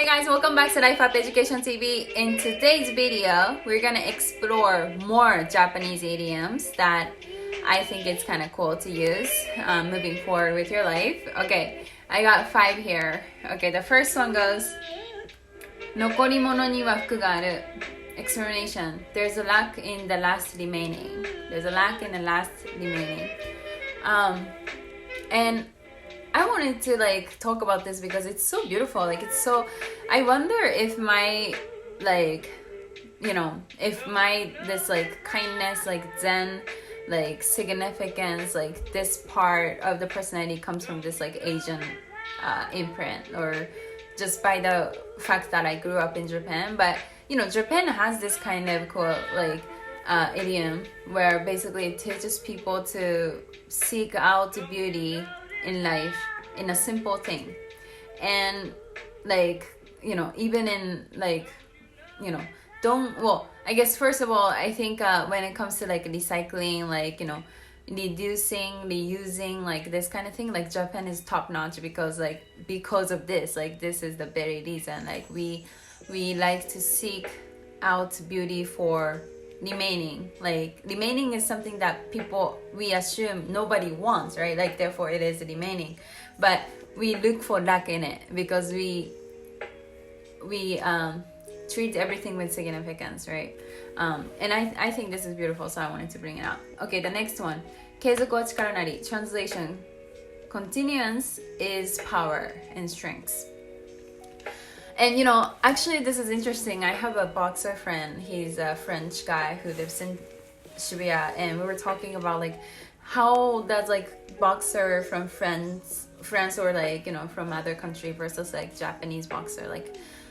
Hey guys, welcome back to Life Up Education TV. In today's video, we're gonna explore more Japanese idioms that I think it's kind of cool to use moving forward with your life. Okay, I got 5 here. Okay, the first one goes, 残り物には福がある. Explanation: There's a lack in the last remaining. There's a lack in the last remaining. And I wanted to talk about this because it's so beautiful. I wonder if my this kindness, zen, significance, this part of the personality comes from this Asian imprint, or just by the fact that I grew up in Japan. But Japan has this kind of cool idiom where basically it teaches people to seek out beauty in life in a simple thing. And even in I guess first of all, I think when it comes to recycling, reducing, reusing, this kind of thing, Japan is top notch because of this, this is the very reason, we like to seek out beauty for remaining. Remaining is something that we assume nobody wants, right? Therefore it is remaining, but we look for lack in it because we treat everything with significance, right? And I think this is beautiful, so I wanted to bring it out. Okay, the next one, 継続は力なり. Translation: Continuance is power and strength. And actually this is interesting. I have a boxer friend. He's a French guy who lives in Shibuya, and we were talking about how does boxer from France or from other country versus Japanese boxer,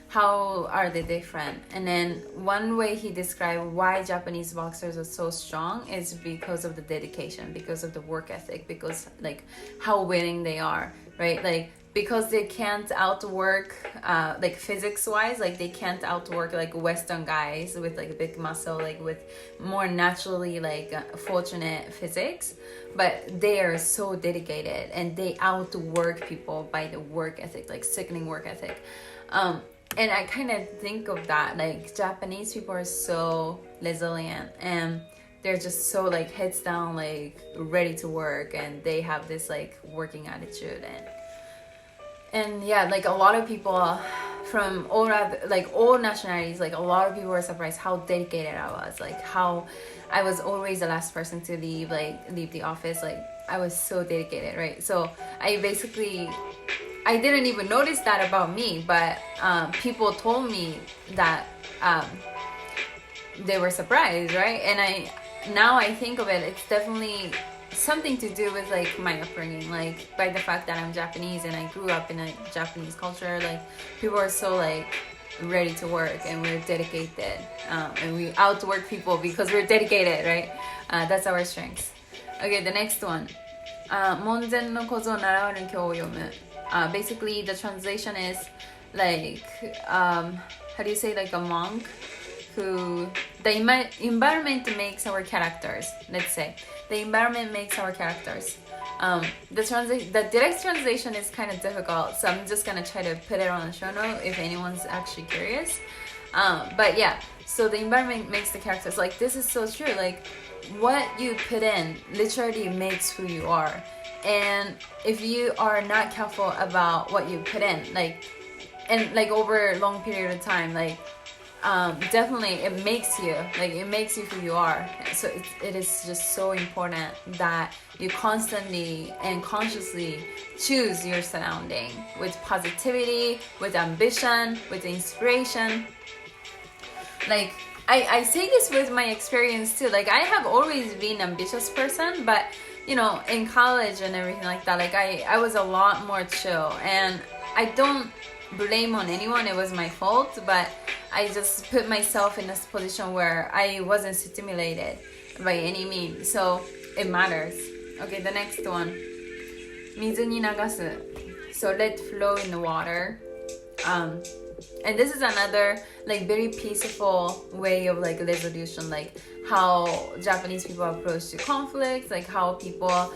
how are they different? And then one way he described why Japanese boxers are so strong is because of the dedication, because of the work ethic, because how willing they are, right? Because they can't outwork physics wise, they can't outwork Western guys with big muscle, with more naturally fortunate physics, but they are so dedicated and they outwork people by the work ethic, sickening work ethic. And I kind of think of that, Japanese people are so resilient and they're just so heads down, ready to work, and they have this working attitude. And yeah, a lot of people from all nationalities, a lot of people were surprised how dedicated I was, how I was always the last person to leave the office. I was so dedicated, right? So I didn't even notice that about me, but people told me that they were surprised, right? And now I think of it, it's definitely something to do with my upbringing, by the fact that I'm Japanese and I grew up in a Japanese culture. People are so ready to work, and we're dedicated, and we outwork people because we're dedicated, right? That's our strength. Okay, the next one, 門前の小僧習わぬ経を読む. Basically the translation is how do you say, a monk who the environment makes our characters. Let's say the environment makes our characters. The direct translation is kind of difficult, so I'm just gonna try to put it on the show note if anyone's actually curious. But yeah, so the environment makes the characters. This is so true. What you put in literally makes who you are. And if you are not careful about what you put in, over a long period of time, definitely it makes you who you are. So it is just so important that you constantly and consciously choose your surrounding with positivity, with ambition, with inspiration. I say this with my experience too. I have always been an ambitious person, but in college and everything like that, I was a lot more chill, and I don't blame on anyone. It was my fault, but I just put myself in this position where I wasn't stimulated by any means, so it matters. Okay, the next one, mizu ni nagasu. So let flow in the water. And this is another very peaceful way of resolution, how Japanese people approach to conflicts, how people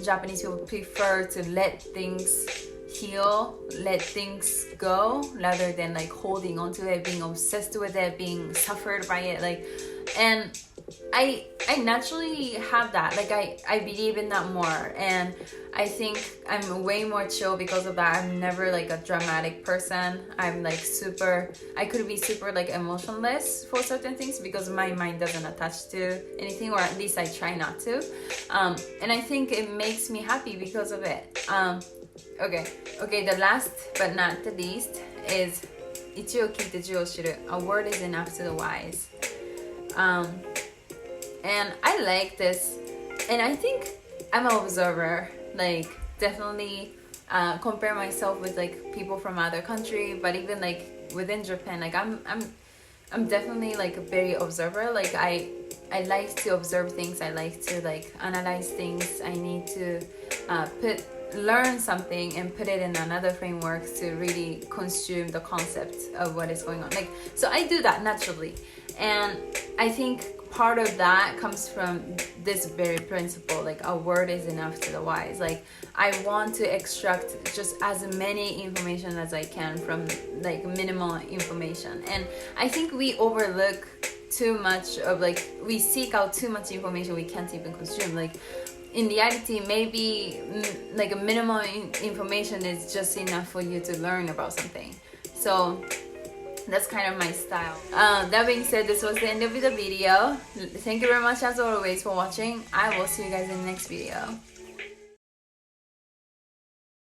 Japanese people prefer to let things heal, let things go, rather than like holding onto it, being obsessed with it, being suffered by it. Like, and I naturally have that. Like I believe in that more, and I think I'm way more chill because of that. I'm never like a dramatic person. I'm like I could be super like emotionless for certain things because my mind doesn't attach to anything, or at least I try not to. And I think it makes me happy because of it. Okay, the last but not the least is 一を聞いて十を知る. A word is enough to the wise. And I like this, and I think I'm an observer. Like, definitely compare myself with like people from other country, but even like within Japan, like I'm definitely like a very observer. Like I like to observe things. I like to like analyze things. I need to learn something and put it in another framework to really consume the concept of what is going on. Like, so I do that naturally, and I think part of that comes from this very principle, like a word is enough to the wise. Like, I want to extract just as many information as I can from like minimal information. And I think we overlook too much of, like, we seek out too much information we can't even consume. Like, in reality, maybe like a minimal information is just enough for you to learn about something. So that's kind of my style. That being said, this was the end of the video. Thank you very much as always for watching. I will see you guys in the next video.